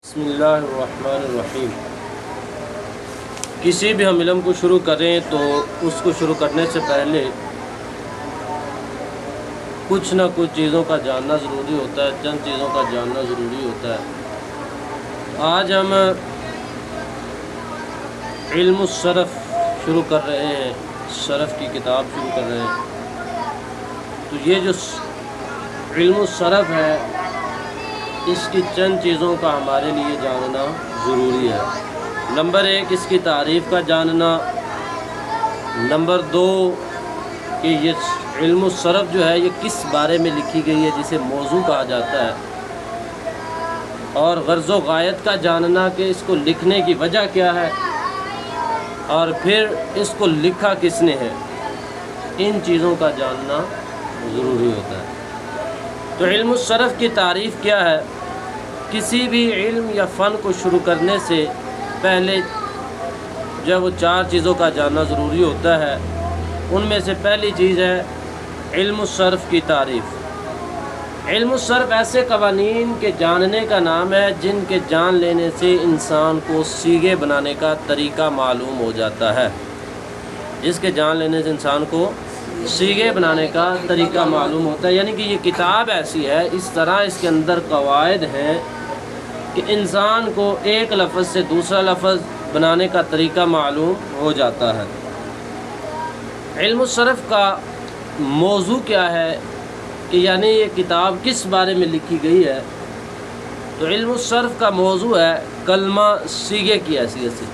بسم اللہ الرحمن الرحیم۔ کسی بھی ہم علم کو شروع کریں تو اس کو شروع کرنے سے پہلے کچھ نہ کچھ چیزوں کا جاننا ضروری ہوتا ہے، چند چیزوں کا جاننا ضروری ہوتا ہے۔ آج ہم علم الصرف شروع کر رہے ہیں، صرف کی کتاب شروع کر رہے ہیں۔ تو یہ جو علم الصرف ہے اس کی چند چیزوں کا ہمارے لیے جاننا ضروری ہے۔ نمبر 1 اس کی تعریف کا جاننا، نمبر 2 کہ یہ علم الصرف جو ہے یہ کس بارے میں لکھی گئی ہے جسے موضوع کہا جاتا ہے، اور غرض و غایت کا جاننا کہ اس کو لکھنے کی وجہ کیا ہے، اور پھر اس کو لکھا کس نے ہے۔ ان چیزوں کا جاننا ضروری ہوتا ہے۔ تو علم الصرف کی تعریف کیا ہے؟ کسی بھی علم یا فن کو شروع کرنے سے پہلے جو وہ 4 چیزوں کا جاننا ضروری ہوتا ہے۔ ان میں سے پہلی چیز ہے علم الصرف کی تعریف۔ علم الصرف ایسے قوانین کے جاننے کا نام ہے جن کے جان لینے سے انسان کو سیغے بنانے کا طریقہ معلوم ہو جاتا ہے۔ جس کے جان لینے سے انسان کو سیغے بنانے کا طریقہ معلوم ہوتا ہے، یعنی کہ یہ کتاب ایسی ہے، اس طرح اس کے اندر قواعد ہیں کہ انسان کو ایک لفظ سے دوسرا لفظ بنانے کا طریقہ معلوم ہو جاتا ہے۔ علم الصرف کا موضوع کیا ہے کہ یعنی یہ کتاب کس بارے میں لکھی گئی ہے؟ تو علم الصرف کا موضوع ہے کلمہ سیغے کی حیثیت سے،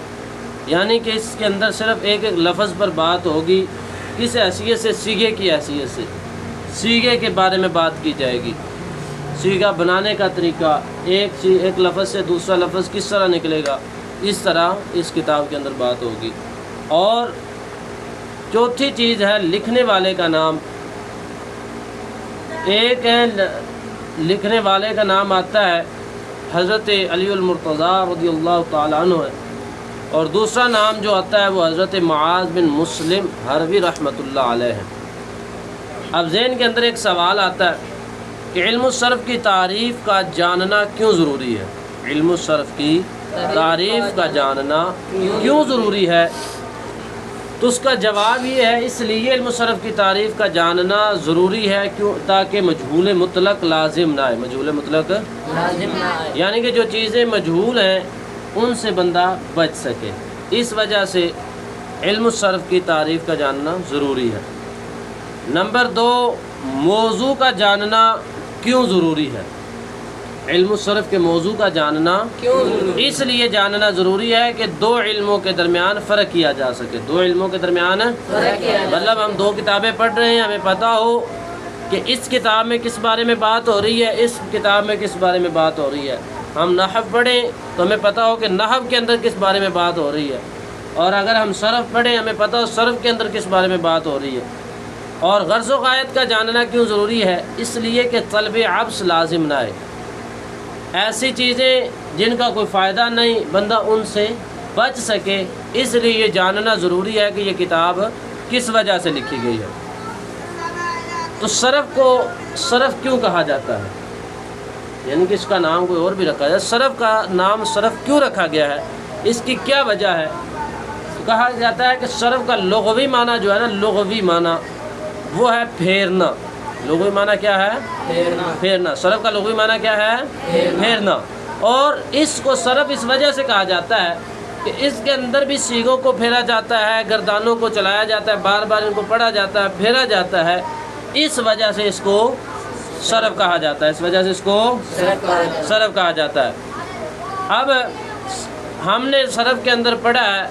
یعنی کہ اس کے اندر صرف ایک ایک لفظ پر بات ہوگی۔ کس حیثیت سے؟ سیغے کی حیثیت سے، سیغے کے بارے میں بات کی جائے گی۔ سیغہ بنانے کا طریقہ، ایک لفظ سے دوسرا لفظ کس طرح نکلے گا، اس طرح اس کتاب کے اندر بات ہوگی۔ اور چوتھی چیز ہے لکھنے والے کا نام۔ ایک ہے لکھنے والے کا نام آتا ہے حضرت علی المرتضیٰ رضی اللہ تعالیٰ عنہ ہے، اور دوسرا نام جو آتا ہے وہ حضرت معاذ بن مسلم حروی رحمۃ اللہ علیہ ہے۔ اب ذہن کے اندر ایک سوال آتا ہے کہ علم الصرف کی تعریف کا جاننا کیوں ضروری ہے؟ علم الصرف کی تعریف کا جاننا کیوں ضروری ہے؟ تو اس کا جواب یہ ہے، اس لیے علم الصرف کی تعریف کا جاننا ضروری ہے کیوں؟ تاکہ مجہول مطلق لازم نہ آئے۔ مجہول مطلق لازم نہ آئے، یعنی کہ جو چیزیں مجہول ہیں ان سے بندہ بچ سکے۔ اس وجہ سے علم الصرف کی تعریف کا جاننا ضروری ہے۔ نمبر 2 موضوع کا جاننا کیوں ضروری ہے؟ علم الصرف کے موضوع کا جاننا کیوں ضروری؟ اس لیے جاننا ضروری ہے کہ 2 علموں کے درمیان فرق کیا جا سکے۔ 2 علموں کے درمیان فرق کیا جا سکے، مطلب ہم 2 کتابیں پڑھ رہے ہیں، ہمیں پتہ ہو کہ اس کتاب میں کس بارے میں بات ہو رہی ہے، اس کتاب میں کس بارے میں بات ہو رہی ہے۔ ہم نحو پڑھیں تو ہمیں پتہ ہو کہ نحو کے اندر کس بارے میں بات ہو رہی ہے، اور اگر ہم صرف پڑھیں ہمیں پتہ ہو صرف کے اندر کس بارے میں بات ہو رہی ہے۔ اور غرض و غایت کا جاننا کیوں ضروری ہے؟ اس لیے کہ طلب عبث لازم نہ آئے۔ ایسی چیزیں جن کا کوئی فائدہ نہیں، بندہ ان سے بچ سکے، اس لیے یہ جاننا ضروری ہے کہ یہ کتاب کس وجہ سے لکھی گئی ہے۔ تو صرف کو صرف کیوں کہا جاتا ہے؟ یعنی کہ اس کا نام کوئی اور بھی رکھا جائے، صرف کا نام صرف کیوں رکھا گیا ہے، اس کی کیا وجہ ہے؟ کہا جاتا ہے کہ صرف کا لغوی معنی جو ہے نا، لغوی معنی وہ ہے پھیرنا۔ لغوی معنی کیا ہے؟ پھیرنا۔ صرف کا لغوی معنی کیا ہے؟ پھیرنا۔ اور اس کو صرف اس وجہ سے کہا جاتا ہے کہ اس کے اندر بھی سیغوں کو پھیرا جاتا ہے، گردانوں کو چلایا جاتا ہے، بار بار ان کو پڑھا جاتا ہے، پھیرا جاتا ہے، اس وجہ سے اس کو صرف کہا جاتا ہے، اس وجہ سے اس کو صرف کہا جاتا ہے۔ اب ہم نے صرف کے اندر پڑھا ہے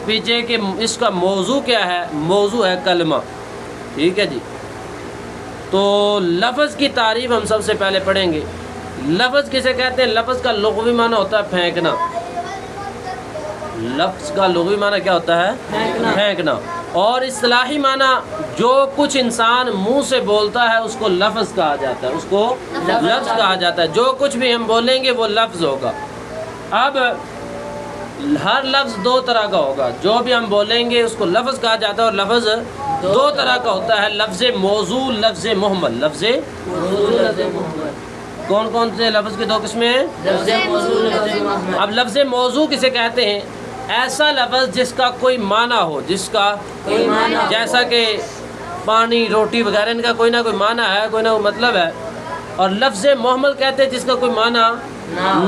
پیچھے کہ اس کا موضوع کیا ہے، موضوع ہے کلمہ، ٹھیک ہے جی۔ تو لفظ کی تعریف ہم سب سے پہلے پڑھیں گے۔ لفظ کسے کہتے ہیں؟ لفظ کا لغوی معنی ہوتا ہے پھینکنا۔ لفظ کا لغوی معنی کیا ہوتا ہے؟ پھینکنا۔ اور اصطلاحی معنی جو کچھ انسان منہ سے بولتا ہے اس کو لفظ کہا جاتا ہے، اس کو لفظ کہا جاتا ہے۔ جو کچھ بھی ہم بولیں گے وہ لفظ ہوگا۔ اب ہر لفظ 2 طرح کا ہوگا، جو بھی ہم بولیں گے اس کو لفظ کہا جاتا ہے، اور لفظ 2 طرح کا ہوتا ہے، لفظ موضوع، لفظ محمل۔ لفظ کون کون سے لفظ کی دو قسمیں ہیں؟ لفظ موضوع، لفظ محمد۔ اب لفظ موضوع کسے کہتے ہیں؟ ایسا لفظ جس کا کوئی معنی ہو، جس کا کوئی معنی ہو۔ جیسا کہ پانی، روٹی وغیرہ، ان کا کوئی نہ کوئی معنی ہے، کوئی نہ کوئی مطلب ہے۔ اور لفظ محمل کہتے ہیں جس کا کوئی معنی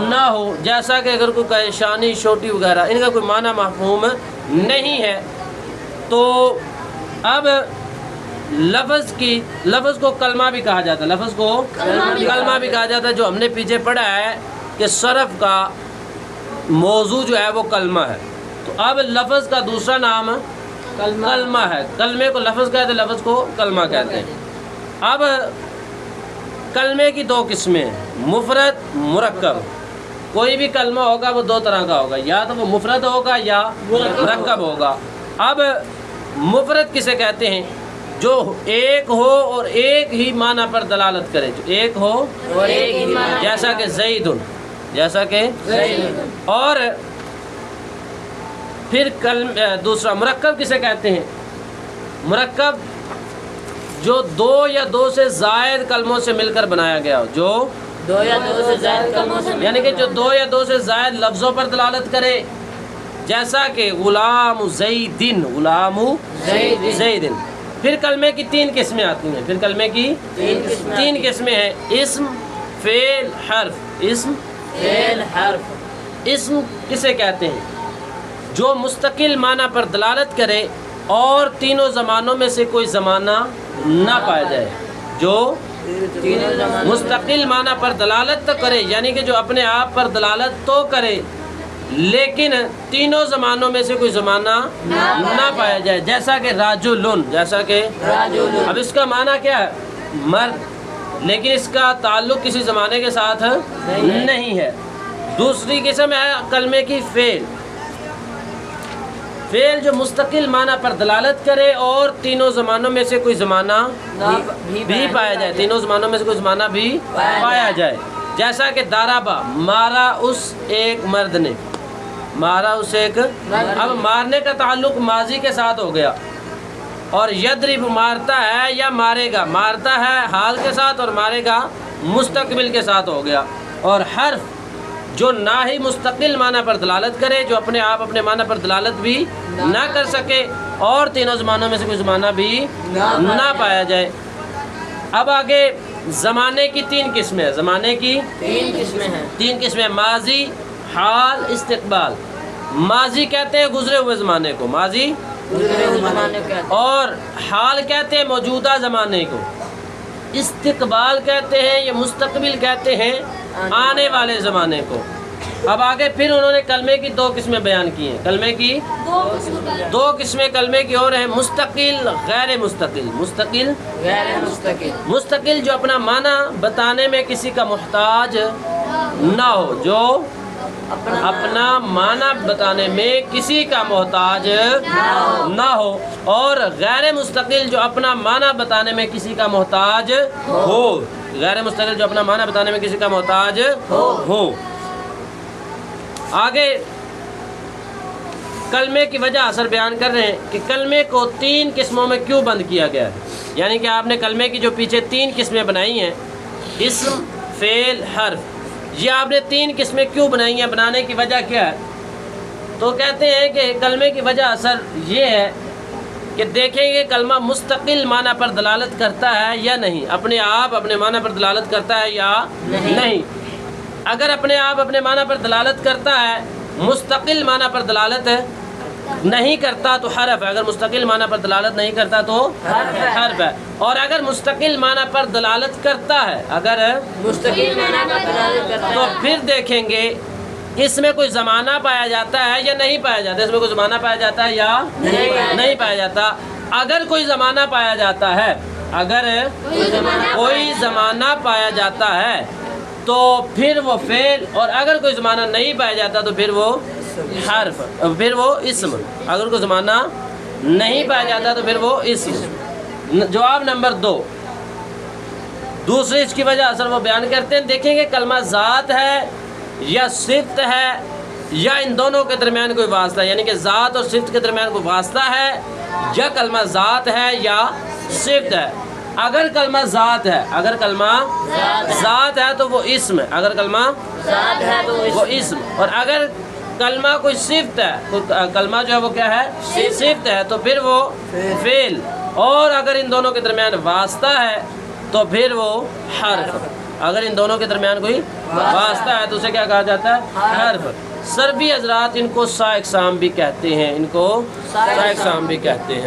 نہ ہو، جیسا کہ اگر کوئی کہے شانی، چھوٹی وغیرہ، ان کا کوئی معنی مفہوم نہیں ہے۔ تو اب لفظ کو کلمہ بھی کہا جاتا ہے، لفظ کو کلمہ بھی کہا جاتا ہے، جو ہم نے پیچھے پڑھا ہے کہ صرف کا موضوع جو ہے وہ کلمہ ہے۔ تو اب لفظ کا دوسرا نام کلمہ ہے۔ کلمے کو لفظ کہتے ہیں، لفظ کو کلمہ کہتے ہیں۔ اب کلمے کی دو قسمیں ہیں، مفرد، مرکب۔ کوئی بھی کلمہ ہوگا وہ دو طرح کا ہوگا، یا تو وہ مفرد ہوگا یا مرکب ہوگا۔ اب مفرد کسے کہتے ہیں؟ جو ایک ہو اور ایک ہی معنی پر دلالت کرے، جو ایک ہو اور ایک ہی معنی، جیسا کہ زیدن، جیسا کہ اور پھر دوسرا مرکب کسے کہتے ہیں؟ مرکب جو دو یا دو سے زائد کلموں سے مل کر بنایا گیا ہو، جو دو یا دو سے زائد کلموں سے، یعنی کہ جو دو یا دو سے زائد لفظوں پر دلالت کرے، جیسا کہ غلام زیدن، غلام زیدن۔ پھر کلمے کی تین قسمیں آتی ہیں، پھر کلمے کی تین قسمیں ہیں، اسم، فعل، حرف۔ اسم، فعل، حرف۔ اسم کسے کہتے ہیں؟ جو مستقل معنی پر دلالت کرے اور تینوں زمانوں میں سے کوئی زمانہ نہ پایا جائے، جو مستقل معنی پر دلالت تو کرے، یعنی کہ جو اپنے آپ پر دلالت تو کرے لیکن تینوں زمانوں میں سے کوئی زمانہ نہ پایا جائے، جیسا کہ راجلن، جیسا کہ اب اس کا معنی کیا ہے؟ مرد، لیکن اس کا تعلق کسی زمانے کے ساتھ نہیں ہے۔ دوسری قسم ہے کلمے کی فعل۔ فعل جو مستقل معنی پر دلالت کرے اور تینوں زمانوں میں سے کوئی زمانہ بھی پایا جائے، تینوں زمانوں میں سے کوئی زمانہ بھی پایا جائے، جیسا کہ دارابا، مارا اس ایک مرد نے، مارا اس ایک۔ اب مارنے کا تعلق ماضی کے ساتھ ہو گیا، اور یضرب مارتا ہے یا مارے گا، مارتا ہے حال کے ساتھ اور مارے گا مستقبل کے ساتھ ہو گیا۔ اور حرف جو نہ ہی مستقل معنی پر دلالت کرے، جو اپنے آپ اپنے معنی پر دلالت بھی نہ کر سکے اور تینوں زمانوں میں سے کوئی زمانہ بھی نہ پایا جائے۔ اب آگے زمانے کی تین قسمیں، زمانے کی تین قسمیں، ماضی، حال، استقبال۔ ماضی کہتے ہیں گزرے ہوئے زمانے کو، ماضی، اور حال کہتے ہیں موجودہ زمانے کو، استقبال کہتے ہیں یا مستقبل کہتے ہیں آنے والے زمانے کو۔ اب آگے پھر انہوں نے کلمے کی دو قسمیں بیان کی ہیں، کلمے کی دو قسمیں کلمے کی اور ہیں، مستقل، غیر مستقل۔ مستقل، مستقل جو اپنا معنی بتانے میں کسی کا محتاج نہ ہو، جو اپنا معنی بتانے میں کسی کا محتاج نہ ہو، اور غیر مستقل جو اپنا معنی بتانے میں کسی کا محتاج ہو، غیر مستقل جو اپنا معنی بتانے میں کسی کا محتاج ہو۔ آگے کلمے کی وجہ اثر بیان کر رہے ہیں کہ کلمے کو تین قسموں میں کیوں بند کیا گیا ہے، یعنی کہ آپ نے کلمے کی جو پیچھے تین قسمیں بنائی ہیں، اسم، فعل، حرف، یہ آپ نے تین قسمیں کیوں بنائی ہیں، بنانے کی وجہ کیا ہے؟ تو کہتے ہیں کہ کلمے کی وجہ اثر یہ ہے کہ دیکھیں گے کلمہ مستقل معنی پر دلالت کرتا ہے یا نہیں، اپنے آپ اپنے معنی پر دلالت کرتا ہے یا نہیں۔ اگر اپنے آپ اپنے معنی پر دلالت کرتا ہے، مستقل معنی پر دلالت نہیں کرتا تو حرف ہے، اگر مستقل معنی پر دلالت نہیں کرتا تو حرف ہے، اور اگر مستقل معنی پر دلالت کرتا ہے، اگر مستقل معنی پر دلالت کرتا ہے تو پھر دیکھیں گے اس میں کوئی زمانہ پایا جاتا ہے یا نہیں پایا جاتا، اس میں کوئی زمانہ پایا جاتا ہے یا نہیں پایا جاتا۔ اگر کوئی زمانہ پایا جاتا ہے، اگر کوئی زمانہ پایا جاتا ہے تو پھر وہ فعل، اور اگر کوئی زمانہ نہیں پایا جاتا تو پھر وہ حرف، پھر وہ اسم۔ اگر کوئی زمانہ نہیں پایا جاتا تو پھر وہ اسم۔ جواب نمبر 2، دوسری اس کی وجہ اثر وہ بیان کرتے ہیں، دیکھیں گے کلمہ ذات ہے یا صفت ہے یا ان دونوں کے درمیان کوئی واسطہ ہے، یعنی کہ ذات اور صفت کے درمیان کوئی واسطہ ہے، یا کلمہ ذات ہے یا صفت ہے۔ اگر کلمہ ذات ہے، اگر کلمہ ذات ہے تو وہ اسم ہے، اگر کلمہ ذات ہے تو وہ اسم، اور اگر کلمہ کوئی صفت ہے، کوئی کلمہ جو ہے وہ کیا ہے؟ صفت ہے، تو پھر وہ فعل، اور اگر ان دونوں کے درمیان واسطہ ہے تو پھر وہ حرف، اگر ان دونوں کے درمیان کوئی واسطہ ہے تو اسے کیا کہا جاتا ہے؟ حرف۔ سربی حضرات ان کو سا اقسام بھی کہتے ہیں، ان کو سا اقسام بھی کہتے ہیں۔